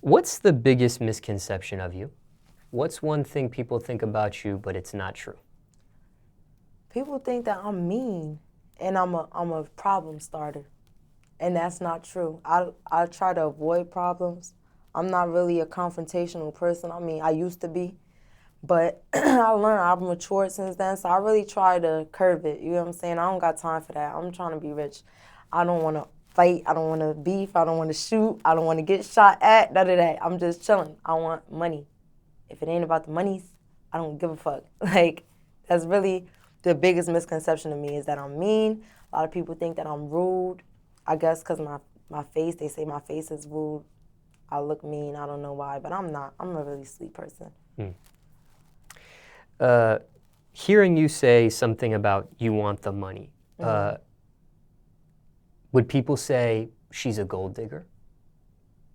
What's the biggest misconception of you? What's one thing people think about you, but it's not true? People think that I'm mean and I'm a problem starter, and that's not true. I try to avoid problems. I'm not really a confrontational person. I mean, I used to be, but I learned, I've matured since then, so I really try to curb it. You know what I'm saying? I don't got time for that. I'm trying to be rich. I don't want to fight. I don't want to beef. I don't want to shoot. I don't want to get shot at. None of that. I'm just chilling. I want money. If it ain't about the monies, I don't give a fuck. Like, that's really the biggest misconception of me, is that I'm mean. A lot of people think that I'm rude. I guess because my face, they say my face is rude. I look mean. I don't know why, but I'm not. I'm a really sweet person. Hearing you say something about you want the money, would people say she's a gold digger?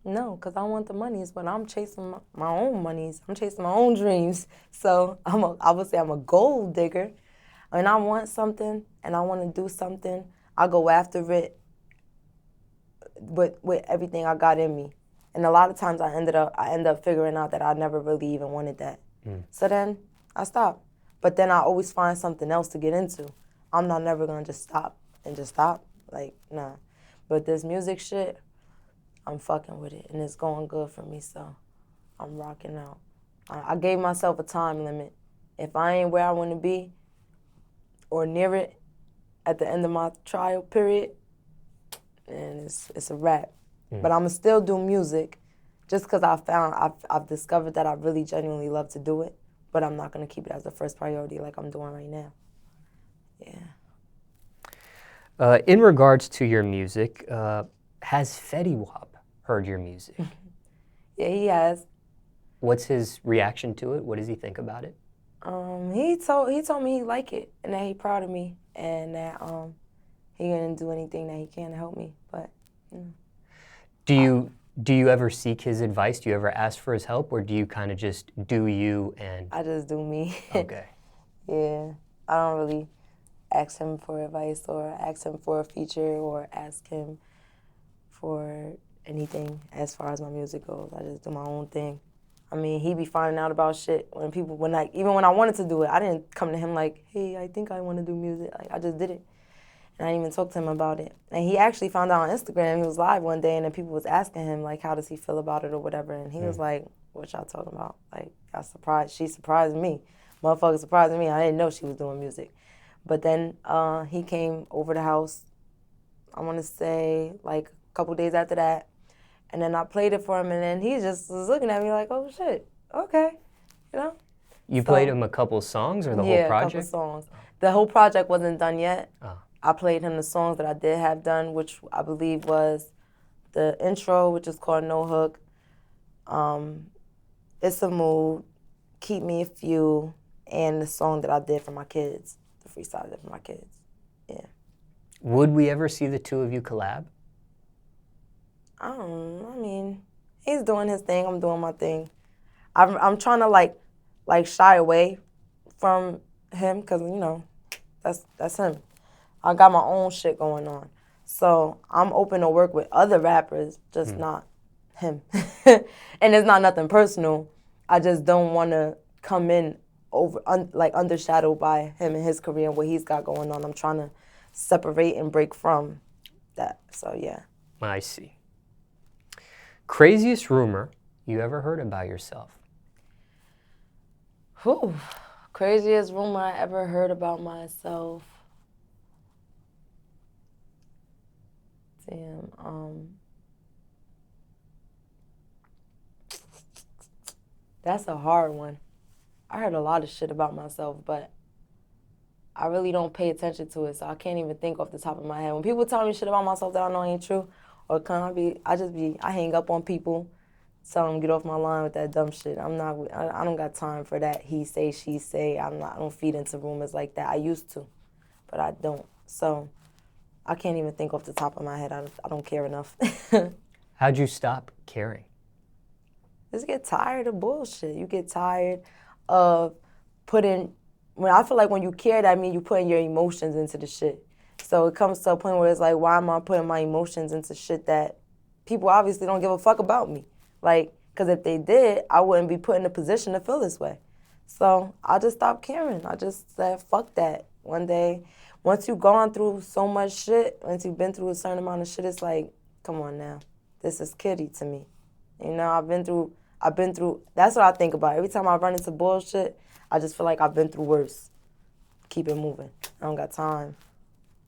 No, because I want the monies, but I'm chasing my own monies. I'm chasing my own dreams. So I would say I'm a gold digger. When I want something and I want to do something, I go after it with everything I got in me. And a lot of times I end up figuring out that I never really even wanted that. So then I stop. But then I always find something else to get into. I'm not never going to just stop. Like, nah. But this music shit, I'm fucking with it, and it's going good for me, so I'm rocking out. I gave myself a time limit. If I ain't where I want to be or near it at the end of my trial period, and it's a wrap. But I'm going to still do music just because I've discovered that I really genuinely love to do it, but I'm not going to keep it as the first priority like I'm doing right now. Yeah. In regards to your music, has Fetty Wap heard your music? Yeah, he has. What's his reaction to it? What does he think about it? He told me he like it and that he proud of me and that he gonna do anything that he can to help me. But do you ever seek his advice? Do you ever ask for his help, or do you kind of just do you and? I just do me. Okay. Yeah, I don't really ask him for advice or ask him for a feature or ask him for anything as far as my music goes. I just do my own thing. I mean, he be finding out about shit even when I wanted to do it, I didn't come to him like, hey, I think I want to do music. Like, I just did it. And I didn't even talk to him about it. And he actually found out on Instagram, he was live one day, and then people was asking him, like, how does he feel about it or whatever. And he was like, what y'all talking about? Like, she surprised me. Motherfucker surprised me. I didn't know she was doing music. But then he came over the house, I want to say, like, a couple days after that. And then I played it for him, and then he just was looking at me like, oh, shit, okay, you know? You played him a couple songs or the whole project? Yeah, a couple songs. The whole project wasn't done yet. Oh. I played him the songs that I did have done, which I believe was the intro, which is called No Hook, It's a Mood, Keep Me a Few, and the song that I did for my kids, the freestyle I did for my kids, yeah. Would we ever see the two of you collab? I mean, he's doing his thing, I'm doing my thing. I'm trying to like shy away from him because, you know, that's him. I got my own shit going on. So I'm open to work with other rappers, just not him. And it's not nothing personal. I just don't want to come in undershadowed by him and his career and what he's got going on. I'm trying to separate and break from that. So, yeah. I see. Craziest rumor you ever heard about yourself? Whew. Craziest rumor I ever heard about myself. Damn. That's a hard one. I heard a lot of shit about myself, but I really don't pay attention to it, so I can't even think off the top of my head. When people tell me shit about myself that I know ain't true, or I hang up on people, tell them get off my line with that dumb shit. I don't got time for that. He say, she say. I don't feed into rumors like that. I used to, but I don't. So I can't even think off the top of my head. I don't care enough. How'd you stop caring? Just get tired of bullshit. You get tired of I feel like when you care, that means you putting your emotions into the shit. So it comes to a point where it's like, why am I putting my emotions into shit that people obviously don't give a fuck about me? Like, because if they did, I wouldn't be put in a position to feel this way. So I just stopped caring. I just said, fuck that. One day, once you've gone through so much shit, once you've been through a certain amount of shit, it's like, come on now. This is kiddie to me. You know, I've been through, that's what I think about. Every time I run into bullshit, I just feel like I've been through worse. Keep it moving. I don't got time.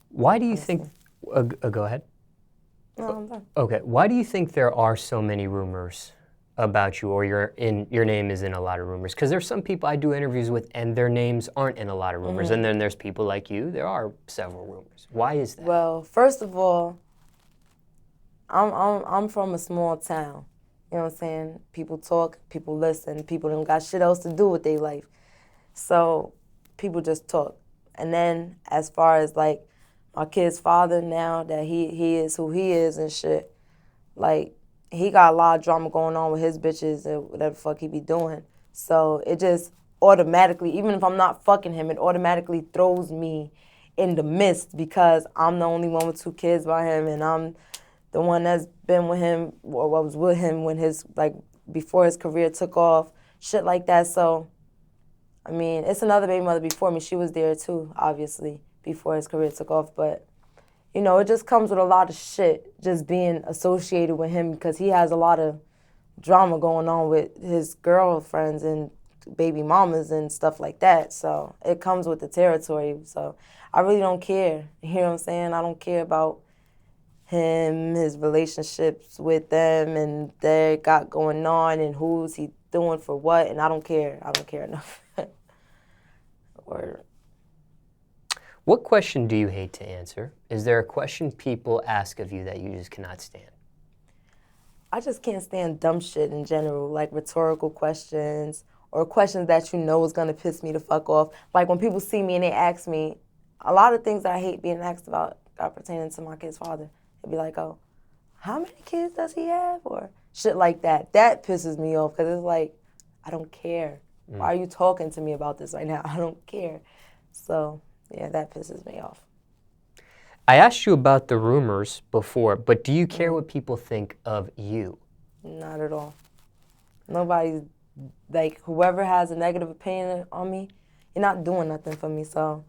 Why do you think, go ahead. No, I'm done. Okay, why do you think there are so many rumors about you, or your name is in a lot of rumors? Because there's some people I do interviews with and their names aren't in a lot of rumors, and then there's people like you, there are several rumors. Why is that? Well, first of all, I'm from a small town. You know what I'm saying? People talk, people listen, people don't got shit else to do with their life. So people just talk. And then as far as like my kid's father now that he is who he is and shit, like he got a lot of drama going on with his bitches and whatever the fuck he be doing. So it just automatically, even if I'm not fucking him, it automatically throws me in the mist because I'm the only one with 2 kids by him and I'm the one that's been with him or was with him when his, like, before his career took off, shit like that. So, I mean, it's another baby mother before me. She was there too, obviously, before his career took off. But, you know, it just comes with a lot of shit just being associated with him because he has a lot of drama going on with his girlfriends and baby mamas and stuff like that. So it comes with the territory. So I really don't care. You know what I'm saying? I don't care about him, his relationships with them, and they got going on, and who's he doing for what, and I don't care. I don't care enough. Or What question do you hate to answer? Is there a question people ask of you that you just cannot stand? I just can't stand dumb shit in general, like rhetorical questions or questions that you know is gonna piss me the fuck off. Like when people see me and they ask me, a lot of things that I hate being asked about are pertaining to my kid's father. They'd be like, oh, how many kids does he have? Or shit like that. That pisses me off because it's like, I don't care. Why are you talking to me about this right now? I don't care. So, yeah, that pisses me off. I asked you about the rumors before, but do you care what people think of you? Not at all. Nobody's, like, whoever has a negative opinion on me, you're not doing nothing for me. So,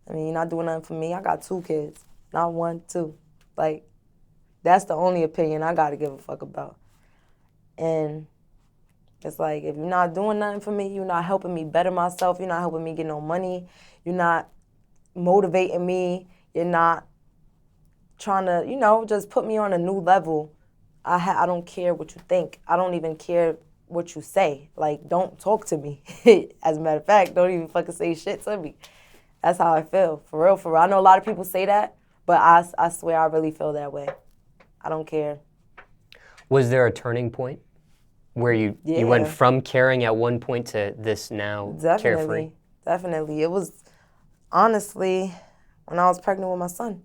I mean, you're not doing nothing for me. I got 2 kids, not 1, 2. Like, that's the only opinion I gotta give a fuck about. And it's like, if you're not doing nothing for me, you're not helping me better myself, you're not helping me get no money, you're not motivating me, you're not trying to, you know, just put me on a new level. I don't care what you think. I don't even care what you say. Like, don't talk to me. As a matter of fact, don't even fucking say shit to me. That's how I feel, for real, for real. I know a lot of people say that, but I swear I really feel that way. I don't care. Was there a turning point where you went from caring at one point to this now carefree? Definitely. It was, honestly, when I was pregnant with my son.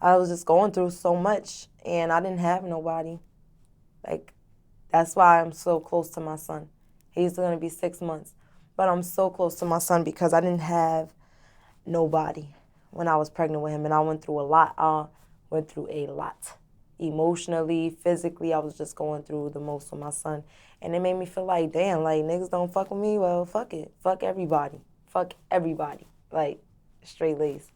I was just going through so much, and I didn't have nobody. Like, that's why I'm so close to my son. He's going to be 6 months. But I'm so close to my son because I didn't have nobody when I was pregnant with him, and I went through a lot. Emotionally, physically, I was just going through the most with my son. And it made me feel like, damn, like, niggas don't fuck with me? Well, fuck it. Fuck everybody. Fuck everybody. Like, straight lace.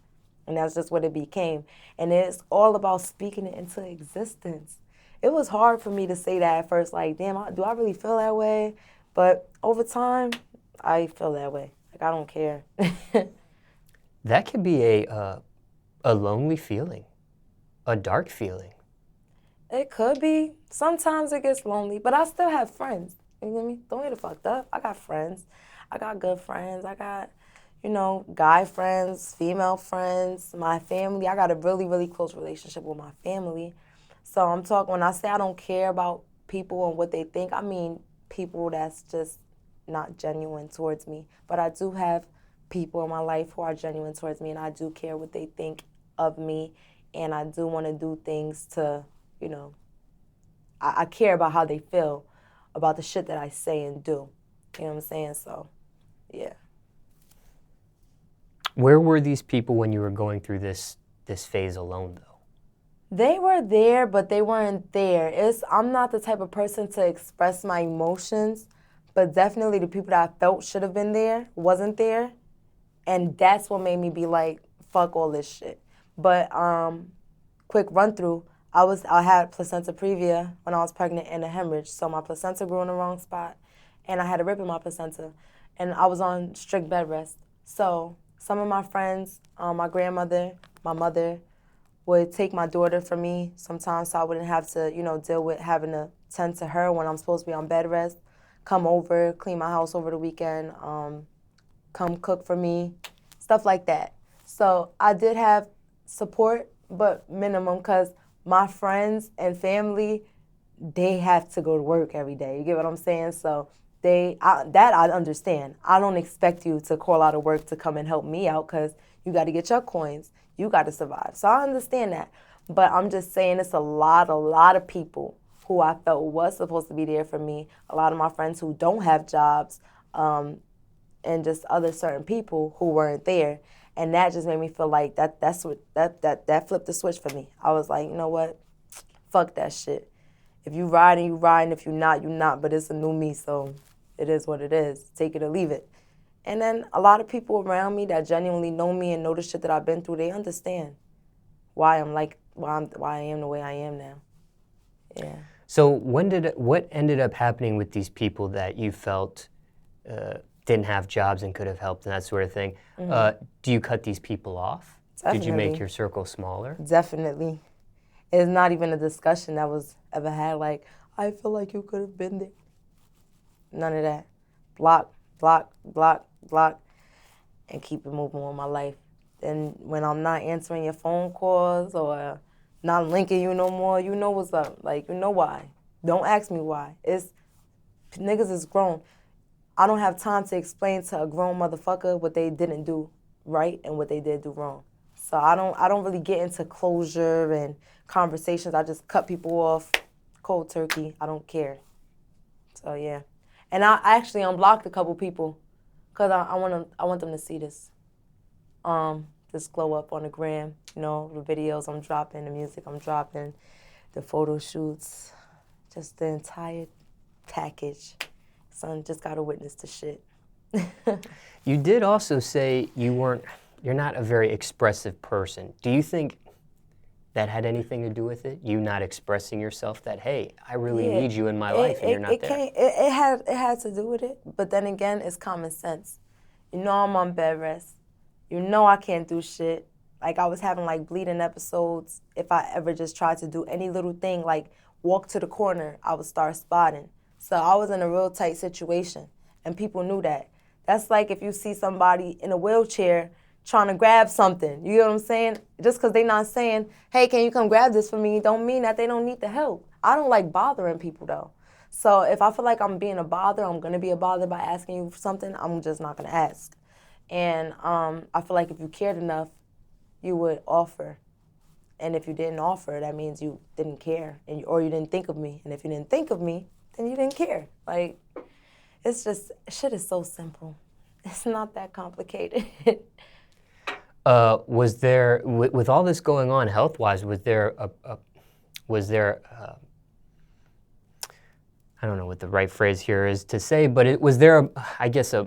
And that's just what it became. And it's all about speaking it into existence. It was hard for me to say that at first, like, damn, do I really feel that way? But over time, I feel that way. Like, I don't care. That could be a lonely feeling, a dark feeling. It could be. Sometimes it gets lonely, but I still have friends. You know what I mean? Don't get it fucked up. I got friends. I got good friends. I got, you know, guy friends, female friends, my family. I got a really, really close relationship with my family. So I'm talking, when I say I don't care about people and what they think, I mean people that's just not genuine towards me. But I do have people in my life who are genuine towards me, and I do care what they think of me, and I do want to do things to, you know, I care about how they feel about the shit that I say and do. You know what I'm saying? So, yeah. Where were these people when you were going through this phase alone, though? They were there, but they weren't there. I'm not the type of person to express my emotions, but definitely the people that I felt should have been there wasn't there. And that's what made me be like, fuck all this shit. But quick run through, I had placenta previa when I was pregnant and a hemorrhage. So my placenta grew in the wrong spot and I had a rip in my placenta. And I was on strict bed rest. So some of my friends, my grandmother, my mother, would take my daughter from me sometimes so I wouldn't have to, deal with having to tend to her when I'm supposed to be on bed rest. Come over, clean my house over the weekend, come cook for me, stuff like that. So I did have support, but minimum, because my friends and family, they have to go to work every day. You get what I'm saying? So that I understand. I don't expect you to call out of work to come and help me out because you got to get your coins. You got to survive. So I understand that. But I'm just saying it's a lot of people who I felt was supposed to be there for me. A lot of my friends who don't have jobs, and just other certain people who weren't there. And that just made me feel like that flipped the switch for me. I was like, you know what? Fuck that shit. If you riding, you riding. If you not, you not. But it's a new me, so it is what it is. Take it or leave it. And then a lot of people around me that genuinely know me and know the shit that I've been through, they understand why I am the way I am now. Yeah. So what ended up happening with these people that you felt didn't have jobs and could have helped and that sort of thing? Mm-hmm. Do you cut these people off? Definitely. Did you make your circle smaller? Definitely. It's not even a discussion that was ever had like, I feel like you could have been there. None of that. Block, and keep it moving with my life. Then when I'm not answering your phone calls or not linking you no more, you know what's up. Like, you know why. Don't ask me why. Niggas is grown. I don't have time to explain to a grown motherfucker what they didn't do right and what they did do wrong. So I don't really get into closure and conversations. I just cut people off cold turkey. I don't care. So yeah. And I actually unblocked a couple people because I want them to see this. This glow up on the gram, the videos I'm dropping, the music I'm dropping, the photo shoots, just the entire package. Son just got to witness the shit. You did also say you're not a very expressive person. Do you think that had anything to do with it? You not expressing yourself that, hey, I really need you in my life and you're not there? It had to do with it, but then again, it's common sense. I'm on bed rest. I can't do shit. Like I was having like bleeding episodes. If I ever just tried to do any little thing, like walk to the corner, I would start spotting. So I was in a real tight situation and people knew that. That's like if you see somebody in a wheelchair trying to grab something. You get what I'm saying? Just because they're not saying, hey, can you come grab this for me, don't mean that they don't need the help. I don't like bothering people, though. So if I feel like I'm being a bother, I'm going to be a bother by asking you for something, I'm just not going to ask. And I feel like if you cared enough, you would offer. And if you didn't offer, that means you didn't care or you didn't think of me. And if you didn't think of me, then you didn't care. Like, it's just, shit is so simple. It's not that complicated. Was there, with all this going on health-wise, was there I don't know what the right phrase here is to say, but was there,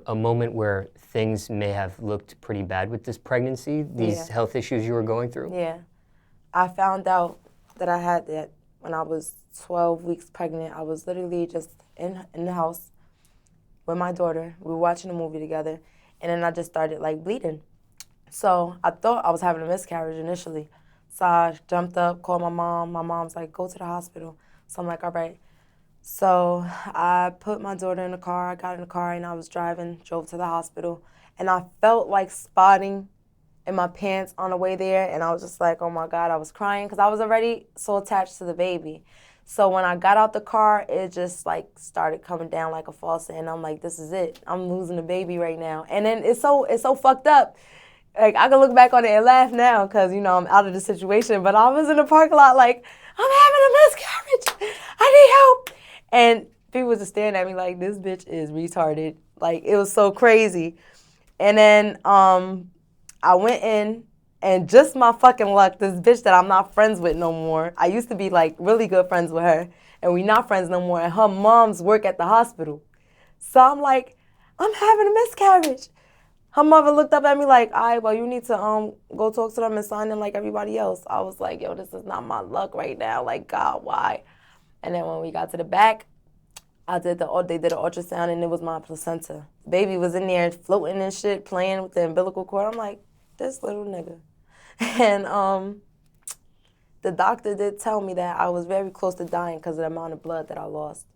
a moment where things may have looked pretty bad with this pregnancy, these health issues you were going through? Yeah. I found out that I had that when I was 12 weeks pregnant. I was literally just in the house with my daughter. We were watching a movie together, and then I just started, like, bleeding. So I thought I was having a miscarriage initially. So I jumped up, called my mom. My mom's like, go to the hospital. So I'm like, all right. So I put my daughter in the car. I got in the car, and I was drove to the hospital. And I felt like spotting in my pants on the way there. And I was just like, oh, my God, I was crying because I was already so attached to the baby. So when I got out the car, it just, like, started coming down like a faucet. And I'm like, this is it. I'm losing the baby right now. And then it's so fucked up. Like, I can look back on it and laugh now because, I'm out of the situation. But I was in the parking lot like, I'm having a miscarriage. I need help. And people was just staring at me like, this bitch is retarded. Like, it was so crazy. And then I went in, And just my fucking luck, this bitch that I'm not friends with no more, I used to be like really good friends with her, and we not friends no more, and her mom's work at the hospital. So I'm like, I'm having a miscarriage. Her mother looked up at me like, all right, well, you need to go talk to them and sign in like everybody else. I was like, yo, this is not my luck right now. Like, God, why? And then when we got to the back, they did an ultrasound, and it was my placenta. Baby was in there floating and shit, playing with the umbilical cord. I'm like, this little nigga. And the doctor did tell me that I was very close to dying because of the amount of blood that I lost.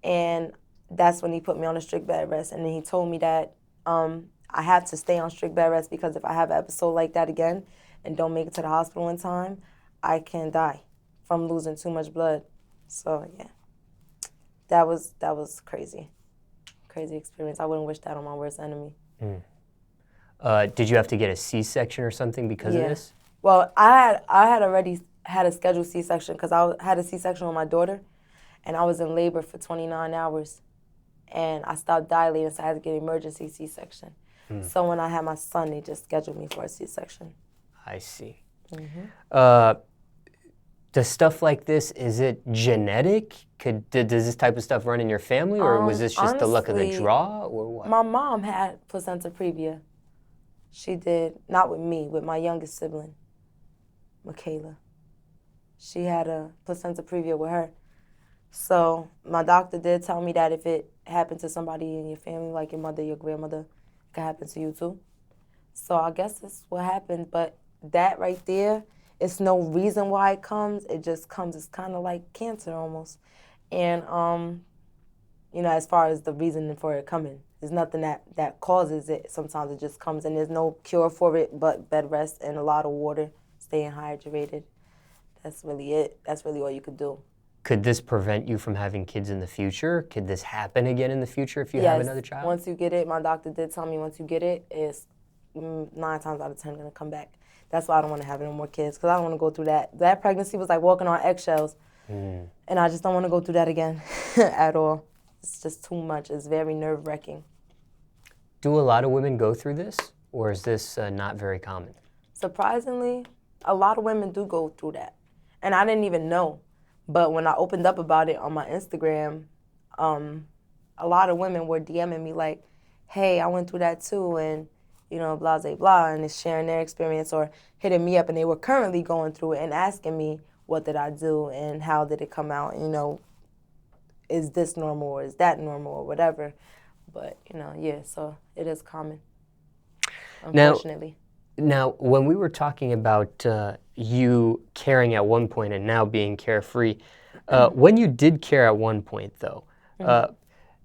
And that's when he put me on a strict bed rest. And then he told me that I have to stay on strict bed rest because if I have an episode like that again and don't make it to the hospital in time, I can die from losing too much blood. So, yeah. That was crazy. Crazy experience. I wouldn't wish that on my worst enemy. Did you have to get a C-section or something because of this? Well, I had already had a scheduled C-section because I had a C-section with my daughter, and I was in labor for 29 hours, and I stopped dilating, so I had to get an emergency C-section. So when I had my son, they just scheduled me for a C-section. I see. Does stuff like this, is it genetic? Does this type of stuff run in your family, or was this just honestly, the luck of the draw, or what? My mom had placenta previa. She did, not with me, with my youngest sibling, Michaela. She had a placenta previa with her. So my doctor did tell me that if it happened to somebody in your family, like your mother, your grandmother, it could happen to you too. So I guess that's what happened, but that right there, it's no reason why it comes. It just comes. It's kind of like cancer almost. And, you know, as far as the reason for it coming, there's nothing that causes it. Sometimes it just comes, and there's no cure for it but bed rest and a lot of water, staying hydrated. That's really it. That's really all you could do. Could this prevent you from having kids in the future? Could this happen again in the future if you have another child? Once you get it, my doctor did tell me once you get it, it's 9 times out of 10 going to come back. That's why I don't want to have no more kids, because I don't want to go through that. That pregnancy was like walking on eggshells, and I just don't want to go through that again at all. It's just too much. It's very nerve-wracking. Do a lot of women go through this, or is this not very common? Surprisingly, a lot of women do go through that, and I didn't even know. But when I opened up about it on my Instagram, a lot of women were DMing me like, hey, I went through that too, and you know, blah, blah, blah, and it's sharing their experience or hitting me up, and they were currently going through it and asking me, what did I do and how did it come out, you know, is this normal or is that normal or whatever. But, you know, yeah, so it is common, unfortunately. Now, when we were talking about you caring at one point and now being carefree, when you did care at one point, though,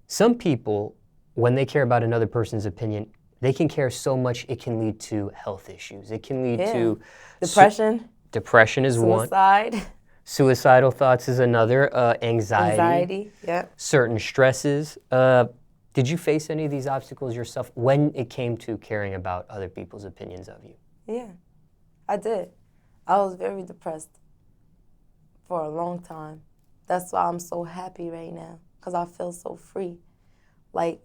some people, when they care about another person's opinion, they can care so much it can lead to health issues. It can lead to depression. Depression is suicide. one. Suicidal thoughts is another. Anxiety. Anxiety, yeah. Certain stresses. Did you face any of these obstacles yourself when it came to caring about other people's opinions of you? Yeah, I did. I was very depressed for a long time. That's why I'm so happy right now, because I feel so free. Like,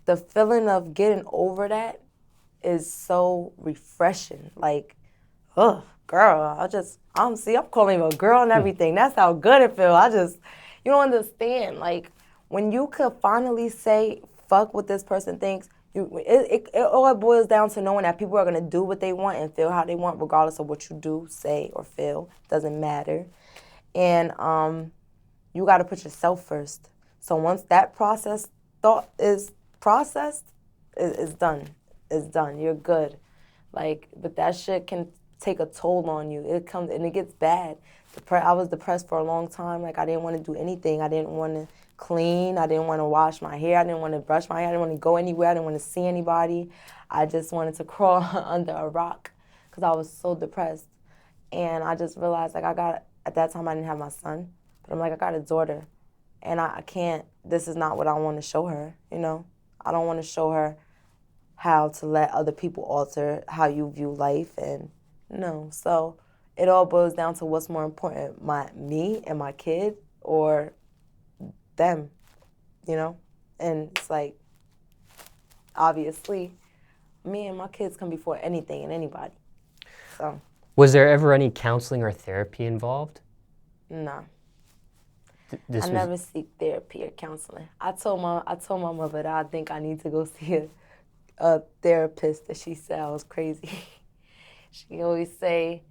the feeling of getting over that is so refreshing. Like, oh, girl, I'm calling you a girl and everything. That's how good it feels. You don't understand. Like, when you could finally say, fuck what this person thinks, it all boils down to knowing that people are going to do what they want and feel how they want, regardless of what you do, say, or feel. Doesn't matter. And you got to put yourself first. So once that thought is processed, it's done. It's done. You're good. Like, but that shit can take a toll on you. It comes and it gets bad. I was depressed for a long time. Like, I didn't want to do anything. I didn't want to clean. I didn't want to wash my hair. I didn't want to brush my hair. I didn't want to go anywhere. I didn't want to see anybody. I just wanted to crawl under a rock because I was so depressed. And I just realized, like, at that time I didn't have my son, but I'm like, I got a daughter, and I can't, this is not what I want to show her, you know? I don't want to show her how to let other people alter how you view life, and no. So it all boils down to what's more important, me and my kid, or them, you know? And it's like, obviously, me and my kids come before anything and anybody. So. Was there ever any counseling or therapy involved? No. This I was never seek therapy or counseling. I told my mother that I think I need to go see a therapist, that she said I was crazy. She always say,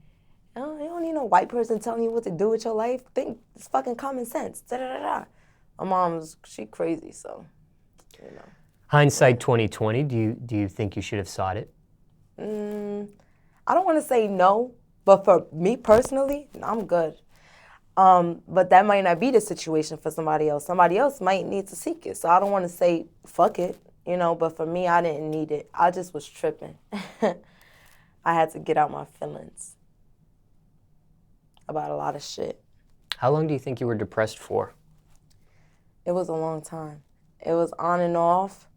oh, you don't need no white person telling you what to do with your life. Think it's fucking common sense. Da, da, da, da. My mom's, she crazy, so, you know. hindsight 2020. Do you think you should have sought it? I don't want to say no, but for me personally, I'm good. But that might not be the situation for somebody else. Somebody else might need to seek it. So I don't want to say fuck it, you know, but for me, I didn't need it. I just was tripping. I had to get out my feelings about a lot of shit. How long do you think you were depressed for? It was a long time. It was on and off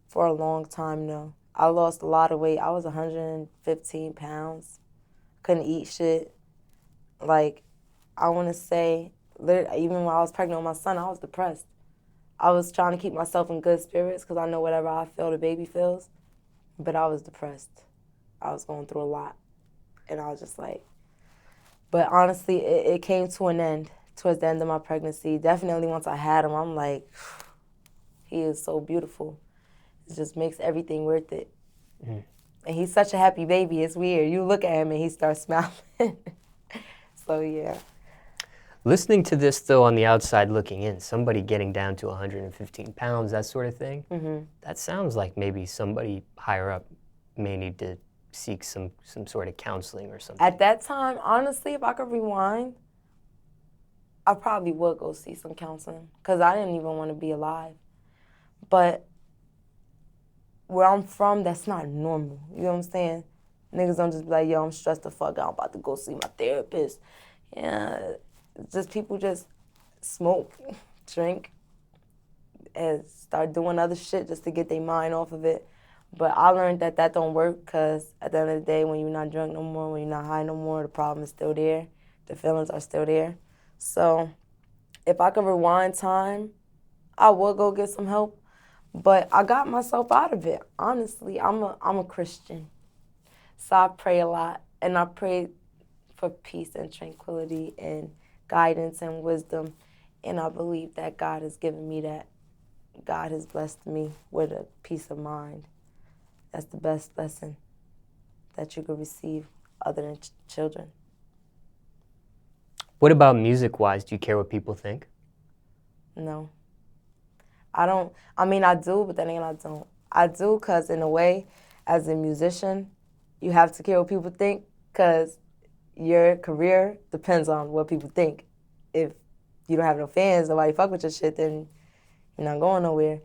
for a long time, though. I lost a lot of weight. I was 115 pounds. Couldn't eat shit. Like, I want to say, even when I was pregnant with my son, I was depressed. I was trying to keep myself in good spirits because I know whatever I feel, the baby feels. But I was depressed. I was going through a lot. And I was just like, but honestly, it came to an end towards the end of my pregnancy. Definitely once I had him, I'm like, he is so beautiful. It just makes everything worth it. Mm. And he's such a happy baby. It's weird. You look at him and he starts smiling. So, yeah. Listening to this, though, on the outside looking in, somebody getting down to 115 pounds, that sort of thing, that sounds like maybe somebody higher up may need to seek some sort of counseling or something. At that time, honestly, if I could rewind, I probably would go see some counseling because I didn't even want to be alive. But where I'm from, that's not normal. You know what I'm saying? Niggas don't just be like, yo, I'm stressed the fuck out. I'm about to go see my therapist. Yeah, just people just smoke, drink, and start doing other shit just to get their mind off of it. But I learned that don't work because at the end of the day, when you're not drunk no more, when you're not high no more, the problem is still there. The feelings are still there. So if I could rewind time, I would go get some help. But I got myself out of it. Honestly, I'm a Christian. So I pray a lot. And I pray for peace and tranquility and guidance and wisdom. And I believe that God has given me that. God has blessed me with a peace of mind. That's the best lesson that you could receive other than children. What about music-wise? Do you care what people think? No. I don't. I mean, I do, but then again, I don't. I do because in a way, as a musician, you have to care what people think because your career depends on what people think. If you don't have no fans, nobody fuck with your shit, then you're not going nowhere.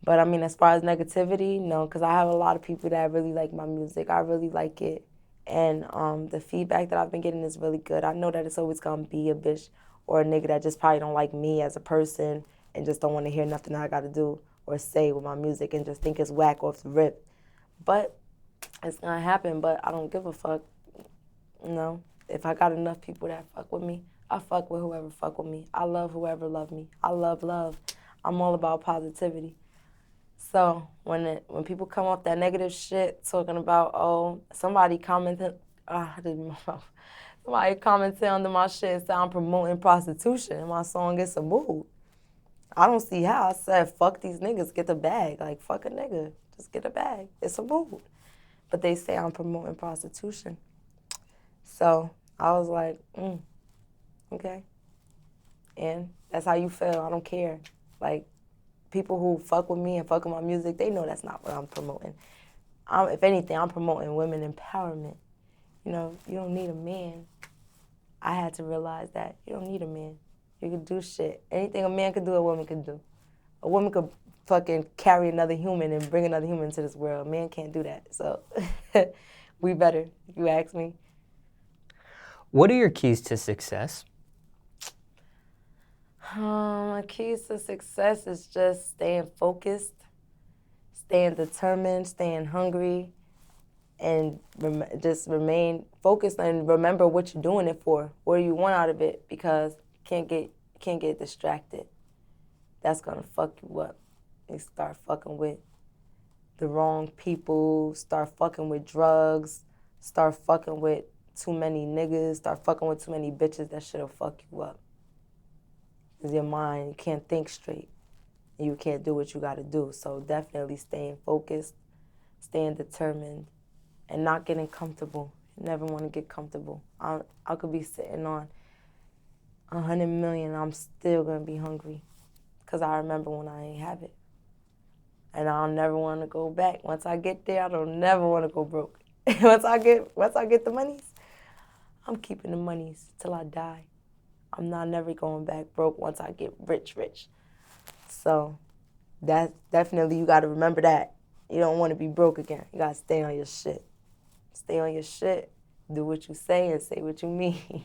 But I mean, as far as negativity, no, because I have a lot of people that really like my music. I really like it. And the feedback that I've been getting is really good. I know that it's always going to be a bitch or a nigga that just probably don't like me as a person and just don't want to hear nothing I got to do or say with my music and just think it's whack off the rip. But it's going to happen, but I don't give a fuck. You know, if I got enough people that fuck with me, I fuck with whoever fuck with me. I love whoever love me. I love love. I'm all about positivity. So when people come off that negative shit, talking about, oh, somebody commented under my shit and said I'm promoting prostitution and my song It's a Mood. I don't see how. I said, fuck these niggas, get the bag. Like, fuck a nigga, just get a bag. It's a mood. But they say I'm promoting prostitution. So I was like, okay. And that's how you feel. I don't care. Like, people who fuck with me and fuck with my music, they know that's not what I'm promoting. If anything, I'm promoting women empowerment. You know, you don't need a man. I had to realize that you don't need a man. You can do shit. Anything a man could do, a woman could do. A woman could fucking carry another human and bring another human into this world. A man can't do that. So we better, if you ask me. What are your keys to success? My keys to success is just staying focused, staying determined, staying hungry, and just remain focused and remember what you're doing it for. What do you want out of it? Because you can't get distracted. That's gonna fuck you up. You start fucking with the wrong people, start fucking with drugs, start fucking with too many niggas, start fucking with too many bitches, that shit'll fuck you up. Because your mind, you can't think straight. You can't do what you gotta do. So definitely staying focused, staying determined, and not getting comfortable. You never want to get comfortable. I could be sitting on 100 million, I'm still gonna be hungry. Because I remember when I ain't have it. And I'll never want to go back. Once I get there, I don't never want to go broke. once I get the monies, I'm keeping the monies till I die. I'm not never going back broke once I get rich. So that's definitely, you got to remember that. You don't want to be broke again. You got to stay on your shit. Stay on your shit. Do what you say and say what you mean.